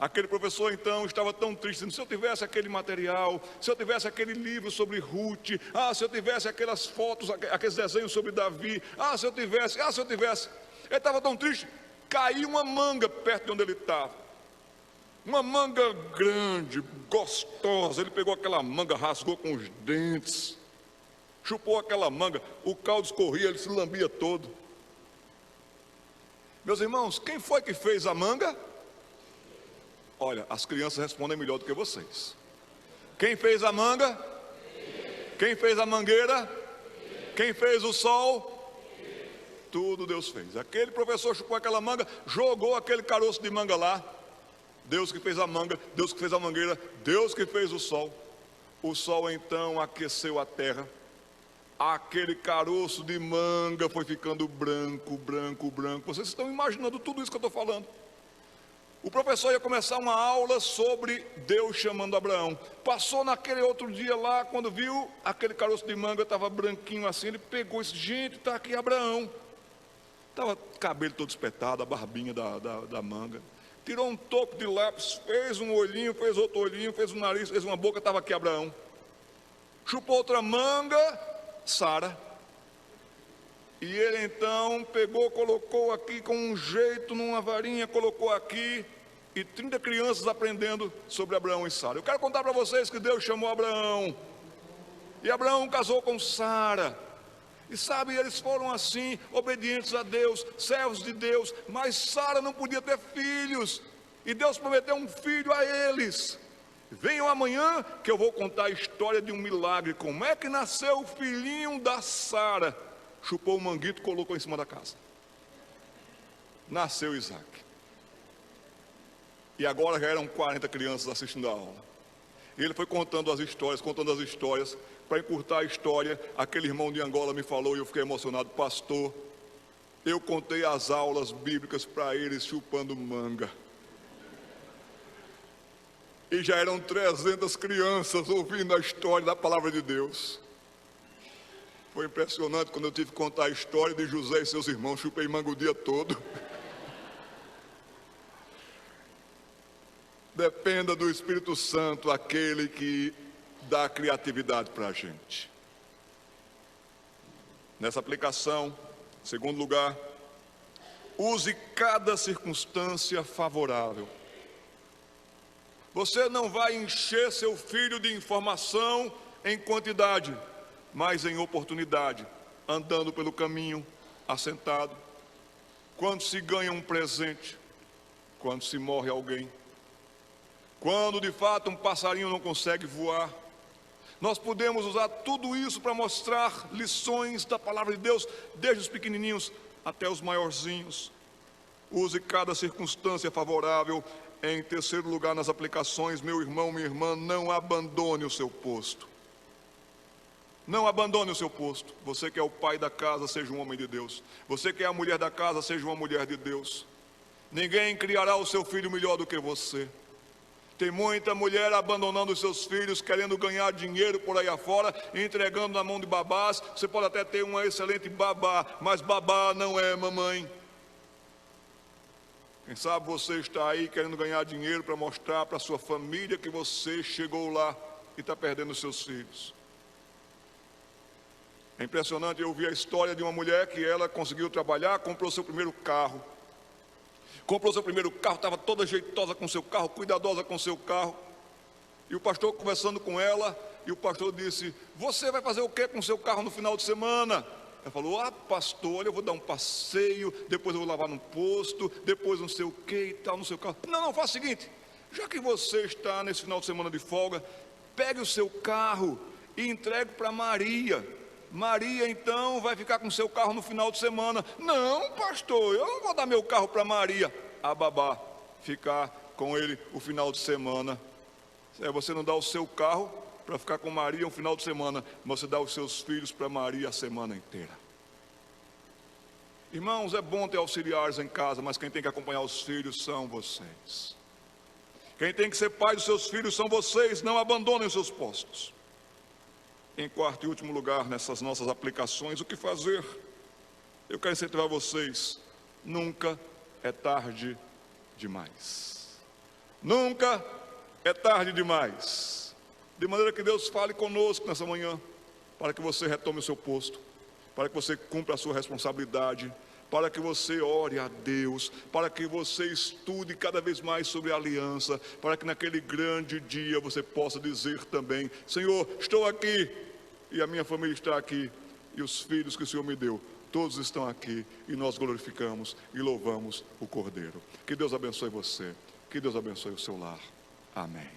Aquele professor então estava tão triste, dizendo: se eu tivesse aquele material, se eu tivesse aquele livro sobre Ruth, ah, se eu tivesse aquelas fotos, aqueles desenhos sobre Davi, ah, se eu tivesse, ah, se eu tivesse. Ele estava tão triste, caiu uma manga perto de onde ele estava. Uma manga grande, gostosa. Ele pegou aquela manga, rasgou com os dentes, chupou aquela manga, o caldo escorria, ele se lambia todo. Meus irmãos, quem foi que fez a manga? Olha, as crianças respondem melhor do que vocês. Quem fez a manga? Quem fez a mangueira? Quem fez o sol? Tudo Deus fez. Aquele professor chupou aquela manga, jogou aquele caroço de manga lá. Deus que fez a manga, Deus que fez a mangueira, Deus que fez o sol. O sol então aqueceu a terra. Aquele caroço de manga foi ficando branco, branco, branco. Vocês estão imaginando tudo isso que eu estou falando? O professor ia começar uma aula sobre Deus chamando Abraão. Passou naquele outro dia lá, quando viu aquele caroço de manga, estava branquinho assim, ele pegou e disse: gente, está aqui Abraão. Estava cabelo todo espetado, a barbinha da manga. Tirou um topo de lápis, fez um olhinho, fez outro olhinho, fez um nariz, fez uma boca, estava aqui Abraão. Chupou outra manga, Sara. E ele então pegou, colocou aqui com um jeito, numa varinha, colocou aqui, e 30 crianças aprendendo sobre Abraão e Sara. Eu quero contar para vocês que Deus chamou Abraão, e Abraão casou com Sara. E sabe, eles foram assim, obedientes a Deus, servos de Deus, mas Sara não podia ter filhos, e Deus prometeu um filho a eles. Venham amanhã que eu vou contar a história de um milagre. Como é que nasceu o filhinho da Sara? Chupou o manguito e colocou em cima da casa. Nasceu Isaac. E agora já eram 40 crianças assistindo a aula. E ele foi contando as histórias. Para encurtar a história, aquele irmão de Angola me falou e eu fiquei emocionado. Pastor, eu contei as aulas bíblicas para eles chupando manga. E já eram 300 crianças ouvindo a história da palavra de Deus. Foi impressionante quando eu tive que contar a história de José e seus irmãos. Chupei manga o dia todo. Dependa do Espírito Santo, aquele que dá criatividade para a gente. Nessa aplicação, em segundo lugar, use cada circunstância favorável. Você não vai encher seu filho de informação em quantidade, mas em oportunidade, andando pelo caminho, assentado. Quando se ganha um presente, quando se morre alguém, quando de fato um passarinho não consegue voar, nós podemos usar tudo isso para mostrar lições da palavra de Deus, desde os pequenininhos até os maiorzinhos. Use cada circunstância favorável. Em terceiro lugar, nas aplicações, meu irmão, minha irmã, não abandone o seu posto. Não abandone o seu posto. Você que é o pai da casa, seja um homem de Deus. Você que é a mulher da casa, seja uma mulher de Deus. Ninguém criará o seu filho melhor do que você. Tem muita mulher abandonando os seus filhos, querendo ganhar dinheiro por aí afora, entregando na mão de babás. Você pode até ter uma excelente babá, mas babá não é mamãe. Quem sabe você está aí querendo ganhar dinheiro para mostrar para a sua família que você chegou lá e está perdendo os seus filhos. É impressionante, eu vi a história de uma mulher que ela conseguiu trabalhar, comprou seu primeiro carro. Comprou seu primeiro carro, estava toda jeitosa com seu carro, cuidadosa com seu carro. E o pastor conversando com ela, e o pastor disse: você vai fazer o que com seu carro no final de semana? Ela falou: pastor, olha, eu vou dar um passeio, depois eu vou lavar no posto, depois não sei o que e tal, no seu carro. Não, faça o seguinte, já que você está nesse final de semana de folga, pegue o seu carro e entregue para Maria. Maria então vai ficar com seu carro no final de semana. Não, pastor, eu não vou dar meu carro para Maria. A babá ficar com ele o final de semana. Você não dá o seu carro para ficar com Maria um final de semana, mas você dá os seus filhos para Maria a semana inteira. Irmãos, é bom ter auxiliares em casa, mas quem tem que acompanhar os filhos são vocês. Quem tem que ser pai dos seus filhos são vocês. Não abandonem os seus postos. Em quarto e último lugar, nessas nossas aplicações, o que fazer? Eu quero incentivar vocês: nunca é tarde demais. Nunca é tarde demais. De maneira que Deus fale conosco nessa manhã, para que você retome o seu posto, para que você cumpra a sua responsabilidade, para que você ore a Deus, para que você estude cada vez mais sobre a aliança, para que naquele grande dia você possa dizer também: Senhor, estou aqui, e a minha família está aqui, e os filhos que o Senhor me deu, todos estão aqui, e nós glorificamos e louvamos o Cordeiro. Que Deus abençoe você, que Deus abençoe o seu lar. Amém.